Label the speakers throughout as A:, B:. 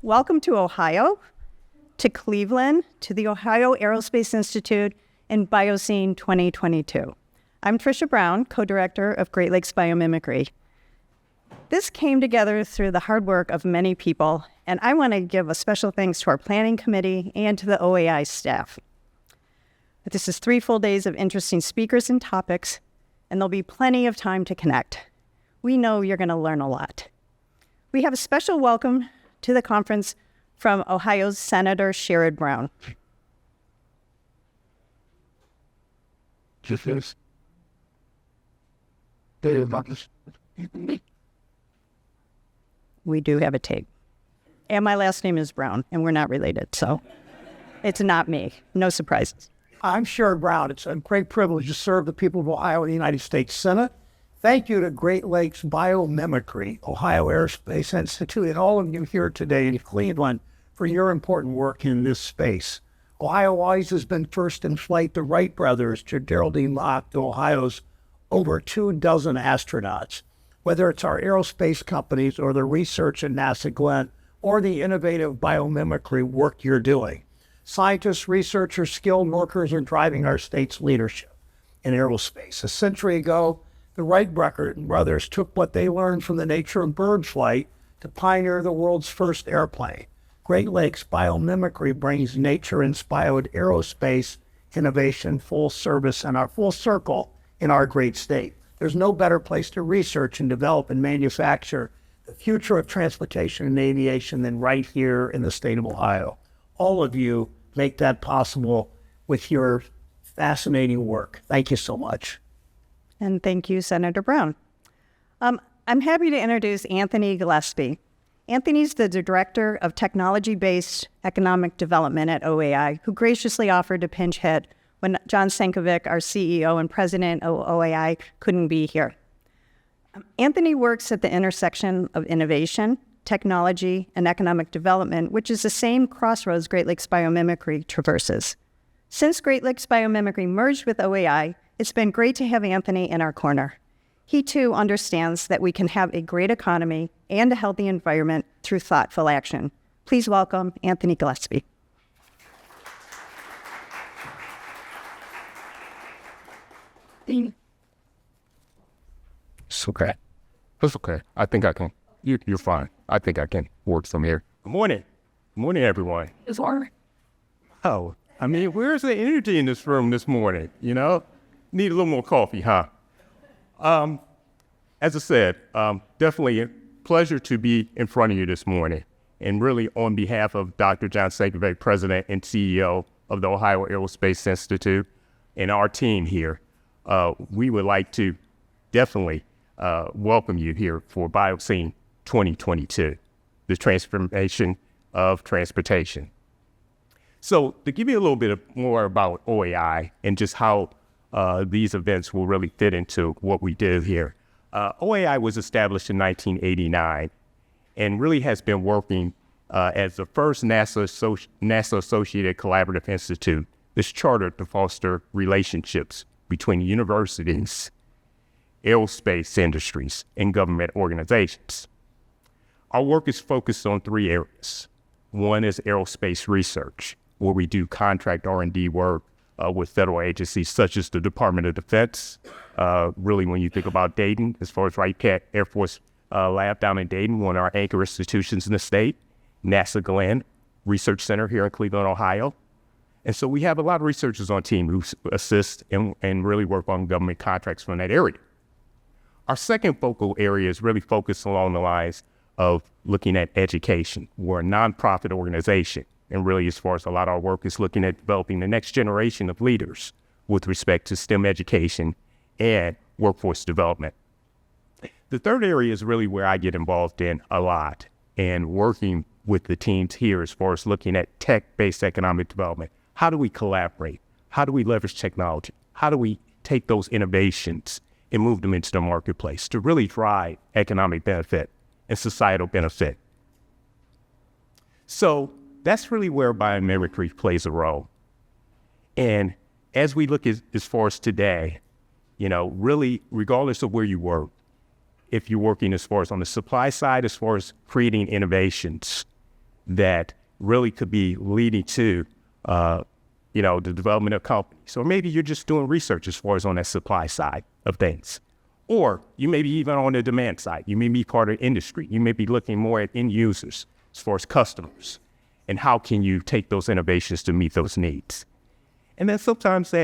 A: Welcome to Ohio, to Cleveland, to the Ohio Aerospace Institute and Biocene 2022. I'm Trisha Brown, co-director of Great Lakes Biomimicry. This came together through the hard work of many people, and I want to give a special thanks to our planning committee and to the OAI staff. This is 3 full days of interesting speakers and topics, and there'll be plenty of time to connect. We know you're going to learn a lot. We have a special welcome to the conference from Ohio's Senator Sherrod Brown. We do have a tape. And my last name is Brown, and we're not related, so it's not me. No surprises.
B: I'm Sherrod Brown. It's a great privilege to serve the people of Ohio in the United States Senate. Thank you to Great Lakes Biomimicry, Ohio Aerospace Institute, and all of you here today in Cleveland for your important work in this space. Ohio always has been first in flight. The Wright brothers, Geraldine Locke, Ohio's over 24 astronauts. Whether it's our aerospace companies or the research at NASA Glenn or the innovative biomimicry work you're doing, scientists, researchers, skilled workers are driving our state's leadership in aerospace. A century ago, the Wright brothers took what they learned from the nature of bird flight to pioneer the world's first airplane. Great Lakes Biomimicry brings nature-inspired aerospace innovation full service and our full circle in our great state. There's no better place to research and develop and manufacture the future of transportation and aviation than right here in the state of Ohio. All of you make that possible with your fascinating work. Thank you so much.
A: And thank you, Senator Brown. I'm happy to introduce Anthony Gillespie. Anthony's the Director of Technology-Based Economic Development at OAI, who graciously offered to pinch hit when John Sankovic, our CEO and President of OAI, couldn't be here. Anthony works at the intersection of innovation, technology, and economic development, which is the same crossroads Great Lakes Biomimicry traverses. Since Great Lakes Biomimicry merged with OAI, it's been great to have Anthony in our corner. He too understands that we can have a great economy and a healthy environment through thoughtful action. Please welcome Anthony Gillespie.
C: It's okay. It's okay. I think I can. You're fine. I think I can work from here. Good morning. Good morning, everyone.
A: It's Warren.
C: Oh, I mean, where's the energy in this room this morning? You know, need a little more coffee, huh? As I said, definitely a pleasure to be in front of you this morning. And really on behalf of Dr. John Sankovic, President and CEO of the Ohio Aerospace Institute, and our team here, we would like to definitely welcome you here for Biocene 2022, the transformation of transportation. So to give you a little bit more about OAI and just how these events will really fit into what we do here. OAI was established in 1989 and really has been working as the first NASA-associated collaborative institute that's chartered to foster relationships between universities, aerospace industries, and government organizations. Our work is focused on 3 areas. One is aerospace research, where we do contract R&D work with federal agencies such as the Department of Defense. Really, when you think about Dayton, as far as Wright Air Force Lab down in Dayton, one of our anchor institutions in the state, NASA Glenn Research Center here in Cleveland, Ohio. And so we have a lot of researchers on team who assist and really work on government contracts from that area. Our second focal area is really focused along the lines of looking at education. We're a nonprofit organization. And really, as far as a lot of our work is looking at developing the next generation of leaders with respect to STEM education and workforce development. The third area is really where I get involved in a lot and working with the teams here as far as looking at tech-based economic development. How do we collaborate? How do we leverage technology? How do we take those innovations and move them into the marketplace to really drive economic benefit and societal benefit? So that's really where biomimicry plays a role. And as we look as far as today, you know, really, regardless of where you work, if you're working as far as on the supply side, as far as creating innovations that really could be leading to, the development of companies. Or maybe you're just doing research as far as on that supply side of things. Or you may be even on the demand side. You may be part of industry. You may be looking more at end users as far as customers. And how can you take those innovations to meet those needs? And then sometimes,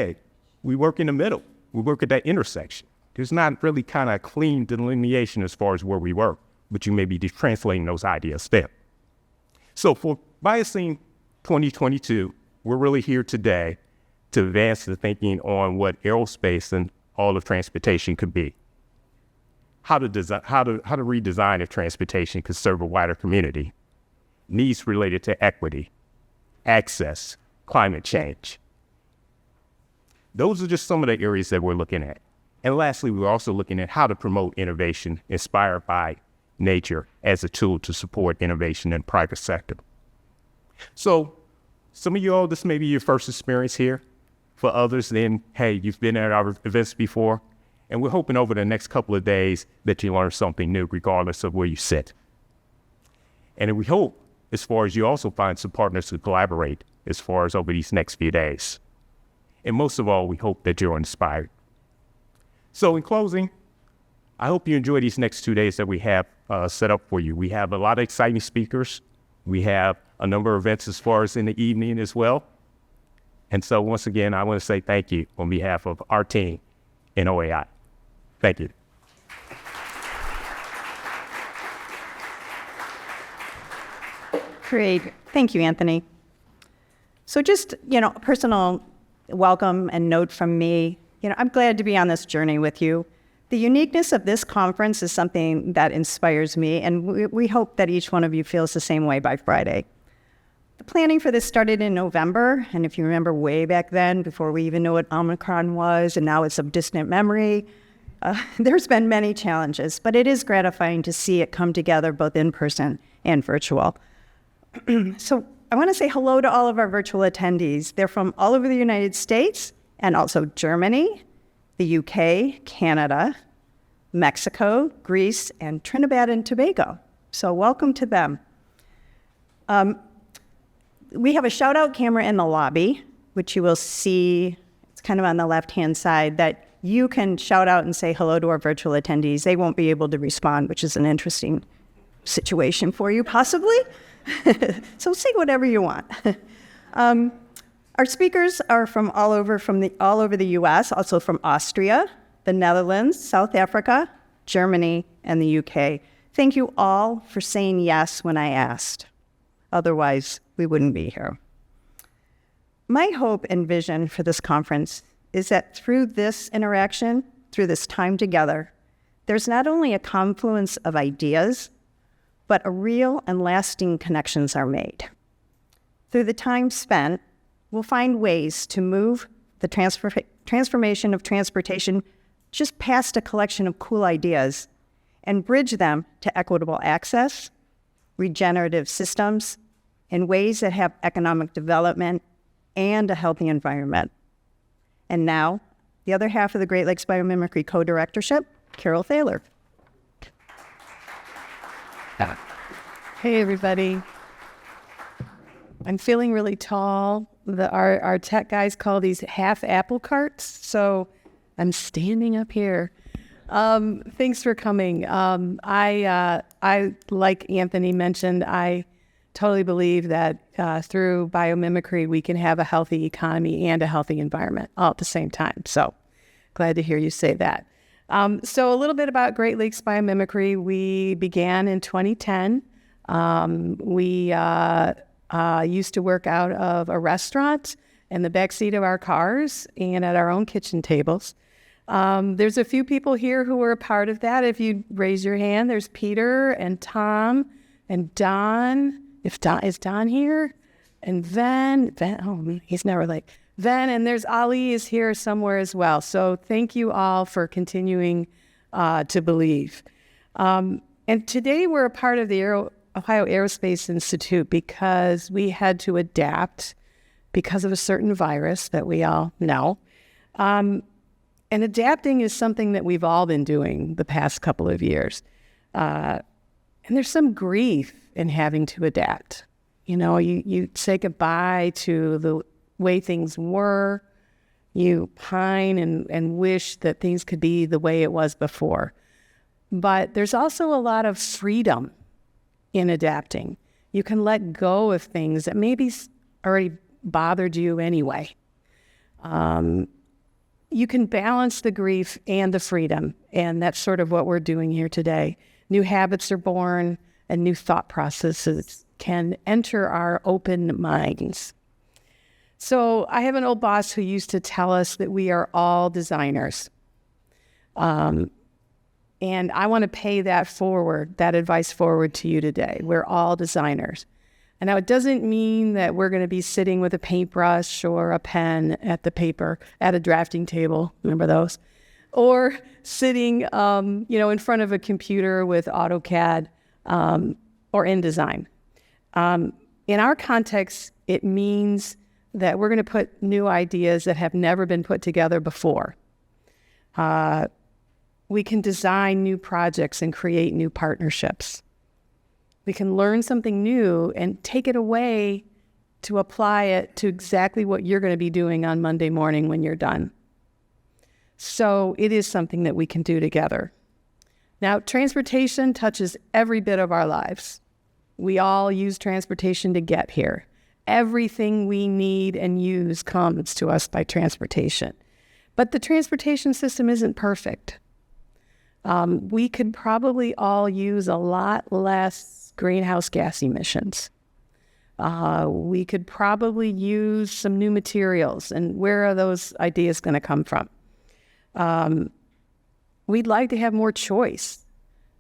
C: we work in the middle. We work at that intersection. There's not really kind of clean delineation as far as where we work, but you may be translating those ideas there. So for Biocene 2022, we're really here today to advance the thinking on what aerospace and all of transportation could be. How to redesign if transportation could serve a wider community. Needs related to equity, access, climate change. Those are just some of the areas that we're looking at. And lastly, we're also looking at how to promote innovation inspired by nature as a tool to support innovation in the private sector. So some of you all, this may be your first experience here. For others, then, hey, you've been at our events before. And we're hoping over the next couple of days that you learn something new, regardless of where you sit. And we hope, as far as you also find some partners to collaborate as far as over these next few days. And most of all, we hope that you're inspired. So in closing, I hope you enjoy these next 2 days that we have set up for you. We have a lot of exciting speakers. We have a number of events as far as in the evening as well. And so once again, I want to say thank you on behalf of our team in OAI. Thank you.
A: Great. Thank you, Anthony. So just, a personal welcome and note from me. I'm glad to be on this journey with you. The uniqueness of this conference is something that inspires me, and we hope that each one of you feels the same way by Friday. The planning for this started in November, and if you remember way back then, before we even knew what Omicron was, and now it's of distant memory, there's been many challenges, but it is gratifying to see it come together both in person and virtual. So I want to say hello to all of our virtual attendees. They're from all over the United States and also Germany, the UK, Canada, Mexico, Greece, and Trinidad and Tobago. So welcome to them. We have a shout-out camera in the lobby, which you will see, it's kind of on the left-hand side, that you can shout out and say hello to our virtual attendees. They won't be able to respond, which is an interesting situation for you, possibly. So say whatever you want. Our speakers are from all over the U.S., also from Austria, the Netherlands, South Africa, Germany, and the UK. Thank you all for saying yes when I asked. Otherwise, we wouldn't be here. My hope and vision for this conference is that through this interaction, through this time together, there's not only a confluence of ideas, but a real and lasting connections are made. Through the time spent, we'll find ways to move the transformation of transportation just past a collection of cool ideas and bridge them to equitable access, regenerative systems, in ways that have economic development and a healthy environment. And now, the other half of the Great Lakes Biomimicry co-directorship, Carol Thaler.
D: Hey, everybody. I'm feeling really tall. Our tech guys call these half apple carts, so I'm standing up here. Thanks for coming. I like Anthony mentioned, I totally believe that through biomimicry, we can have a healthy economy and a healthy environment all at the same time. So glad to hear you say that. So a little bit about Great Lakes Biomimicry. We began in 2010. We used to work out of a restaurant in the backseat of our cars and at our own kitchen tables. There's a few people here who were a part of that. If you raise your hand, there's Peter and Tom and Don. Is Don here? And Ven, oh, he's never late. Ven, and there's Ali is here somewhere as well. So thank you all for continuing to believe. And today we're a part of the Ohio Aerospace Institute because we had to adapt because of a certain virus that we all know. And adapting is something that we've all been doing the past couple of years. And there's some grief in having to adapt. You say goodbye to the way things were. You pine and wish that things could be the way it was before. But there's also a lot of freedom in adapting. You can let go of things that maybe already bothered you anyway. You can balance the grief and the freedom, and that's sort of what we're doing here today. New habits are born, and new thought processes can enter our open minds. So I have an old boss who used to tell us that we are all designers. And I want to pay that advice forward to you today. We're all designers. And now it doesn't mean that we're going to be sitting with a paintbrush or a pen at a drafting table. Remember those? Or sitting, in front of a computer with AutoCAD or InDesign. In our context, it means that we're going to put new ideas that have never been put together before. We can design new projects and create new partnerships. We can learn something new and take it away to apply it to exactly what you're going to be doing on Monday morning when you're done. So it is something that we can do together. Now, transportation touches every bit of our lives. We all use transportation to get here. Everything we need and use comes to us by transportation. But the transportation system isn't perfect. We could probably all use a lot less greenhouse gas emissions. We could probably use some new materials. And where are those ideas going to come from? We'd like to have more choice.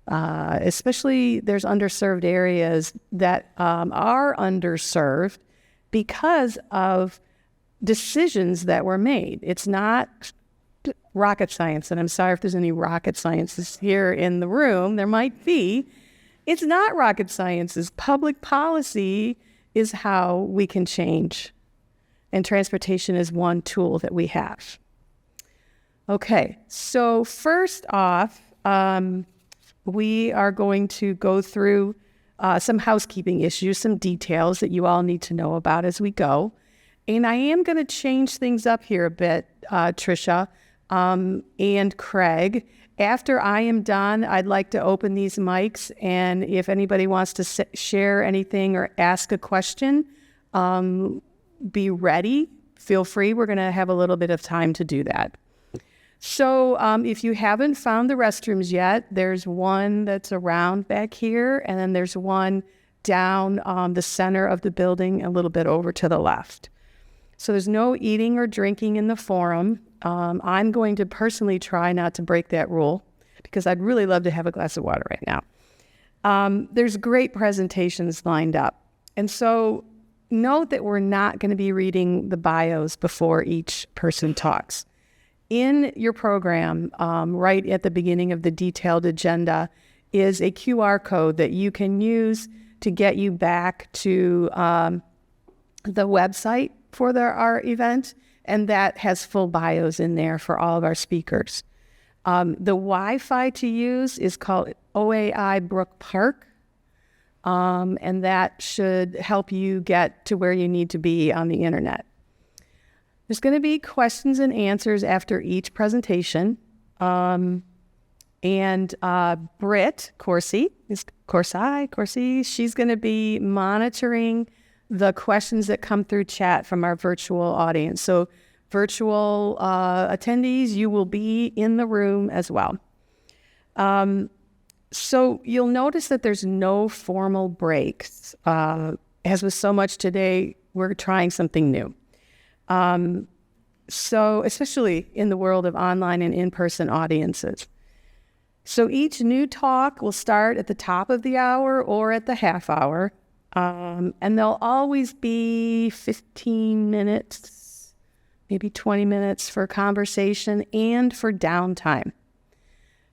D: Especially there's underserved areas that are underserved because of decisions that were made. It's not rocket science, and I'm sorry if there's any rocket scientists here in the room. There might be. It's not rocket sciences. Public policy is how we can change, and transportation is one tool that we have. Okay, so first off, we are going to go through some housekeeping issues, some details that you all need to know about as we go. And I am going to change things up here a bit, Trisha and Craig. After I am done, I'd like to open these mics, and if anybody wants to share anything or ask a question, be ready. Feel free. We're going to have a little bit of time to do that. So if you haven't found the restrooms yet, there's one that's around back here, and then there's one down the center of the building a little bit over to the left. So there's no eating or drinking in the forum. I'm going to personally try not to break that rule because I'd really love to have a glass of water right now. There's great presentations lined up. And so note that we're not going to be reading the bios before each person talks. In your program, right at the beginning of the detailed agenda, is a QR code that you can use to get you back to the website for our event, and that has full bios in there for all of our speakers. The Wi-Fi to use is called OAI Brook Park, and that should help you get to where you need to be on the internet. There's going to be questions and answers after each presentation. And Britt Corsi, she's going to be monitoring the questions that come through chat from our virtual audience. So virtual attendees, you will be in the room as well. So you'll notice that there's no formal breaks. As with so much today, we're trying something new. So especially in the world of online and in-person audiences. So each new talk will start at the top of the hour or at the half hour. And there'll always be 15 minutes, maybe 20 minutes for conversation and for downtime.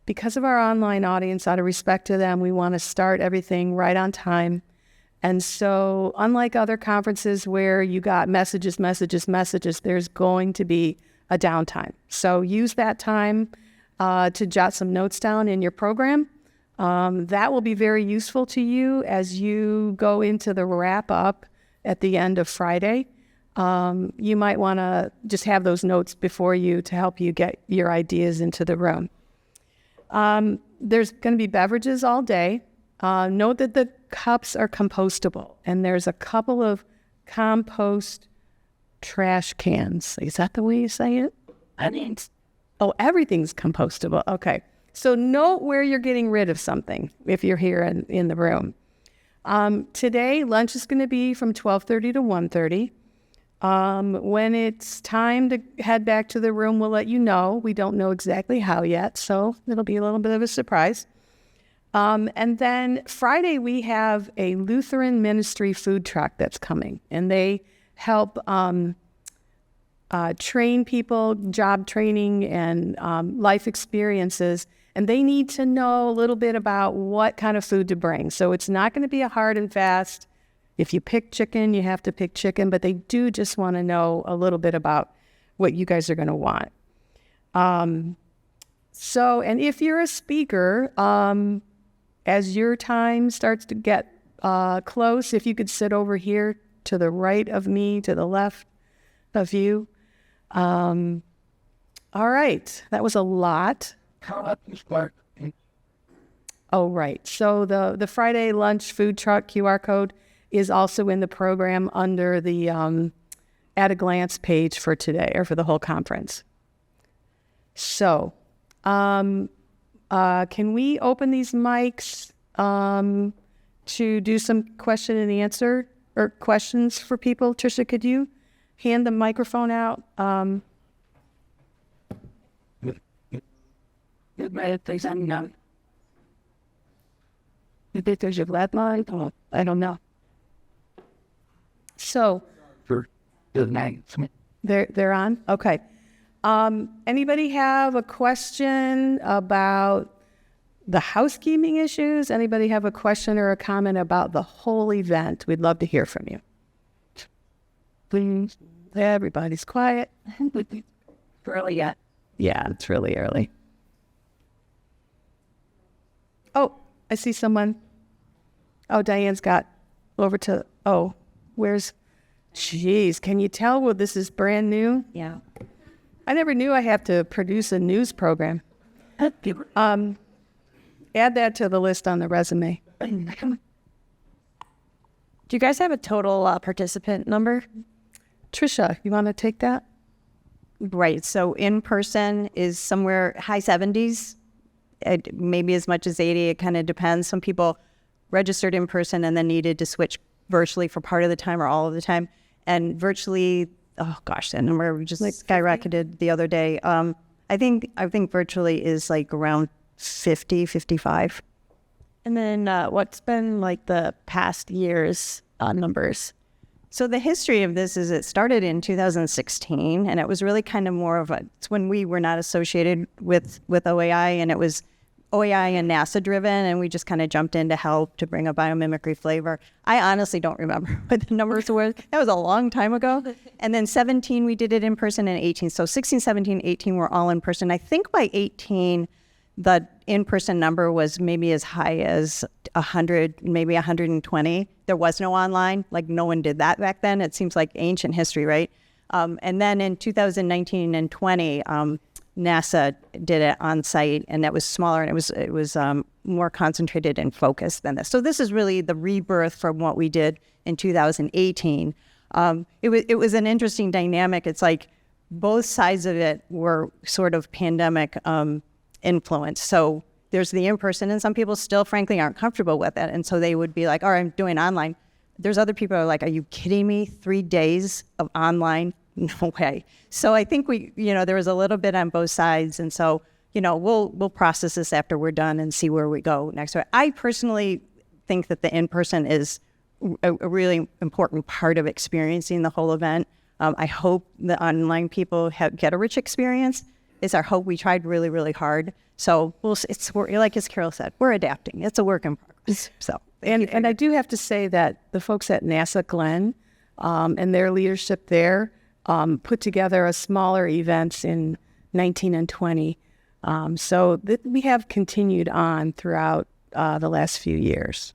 D: Because of our online audience, out of respect to them, we want to start everything right on time. And so unlike other conferences where you got messages, there's going to be a downtime. So use that time to jot some notes down in your program That will be very useful to you as you go into the wrap-up at the end of Friday. You might want to just have those notes before you to help you get your ideas into the room. There's going to be beverages all day. Note that the cups are compostable, and there's a couple of compost trash cans. Is that the way you say it? Oh, everything's compostable. Okay. So note where you're getting rid of something if you're here in the room. Today, lunch is going to be from 12:30 to 1:30. When it's time to head back to the room, we'll let you know. We don't know exactly how yet, so it'll be a little bit of a surprise. And then Friday, we have a Lutheran ministry food truck that's coming, and they help train people, job training and life experiences, and they need to know a little bit about what kind of food to bring. So it's not going to be a hard and fast, if you pick chicken, you have to pick chicken, but they do just want to know a little bit about what you guys are going to want. And if you're a speaker, as your time starts to get close, if you could sit over here to the right of me, to the left of you. All right, that was a lot. Oh, right. So the Friday lunch food truck QR code is also in the program under the at a glance page for today or for the whole conference. So can we open these mics to do some question and answer or questions for people? Trisha, could you hand the microphone out? I don't know. So they're on? Okay. Anybody have a question about the housekeeping issues? Anybody have a question or a comment about the whole event? We'd love to hear from you. Please. Everybody's quiet.
E: Early yet.
D: Yeah, it's really early. Oh, I see someone. Oh, Diane's got over to, geez, can you tell well, this is brand new?
E: Yeah.
D: I never knew I have to produce a news program. Add that to the list on the resume.
E: Do you guys have a total participant number?
D: Trisha, you want to take that?
A: Right. So in person is somewhere high 70s, maybe as much as 80. It kind of depends. Some people registered in person and then needed to switch virtually for part of the time or all of the time. And virtually, oh gosh, that number just like skyrocketed the other day. I think virtually is like around 50, 55.
E: And then what's been like the past year's numbers?
A: So the history of this is it started in 2016, and it was really kind of more of it's when we were not associated with OAI, and it was OAI and NASA driven, and we just kind of jumped in to help to bring a biomimicry flavor. I honestly don't remember what the numbers were. That was a long time ago. And then 17, we did it in person, and 18. So 16, 17, 18 were all in person. I think by 18, the in-person number was maybe as high as 100, maybe 120. There was no online. Like, no one did that back then. It seems like ancient history, right? And then in 2019 and 20, NASA did it on site, and that was smaller, and it was more concentrated and focused than this. So this is really the rebirth from what we did in 2018. It was an interesting dynamic. It's like both sides of it were sort of pandemic influence. So there's the in-person, and some people still, frankly, aren't comfortable with it. And so they would be like, all right, I'm doing online. There's other people who are like, are you kidding me? 3 days of online? No way. So I think there was a little bit on both sides. And so, we'll process this after we're done and see where we go next. I personally think that the in-person is a really important part of experiencing the whole event. I hope the online people get a rich experience. It's our hope. We tried really, really hard. So we're like as Carol said, we're adapting. It's a work in progress. So
D: and I do have to say that the folks at NASA Glenn and their leadership there put together a smaller events in 19 and 20. So we have continued on throughout the last few years.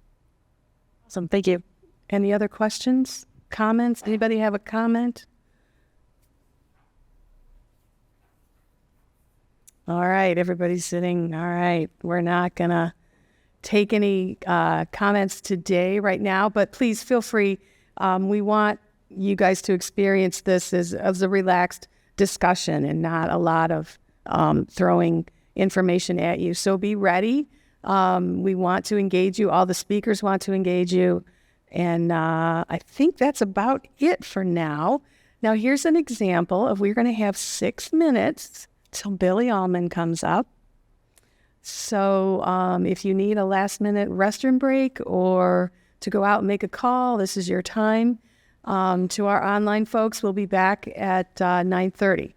E: Awesome. Thank you.
D: Any other questions, comments? Anybody have a comment? All right, everybody's sitting. All right, we're not going to take any comments today right now, but please feel free. We want you guys to experience this as a relaxed discussion and not a lot of throwing information at you. So be ready. We want to engage you. All the speakers want to engage you. And I think that's about it for now. Now, here's an example of we're going to have 6 minutes till Billy Allman comes up. So if you need a last-minute restroom break or to go out and make a call, this is your time. To our online folks, we'll be back at 9:30.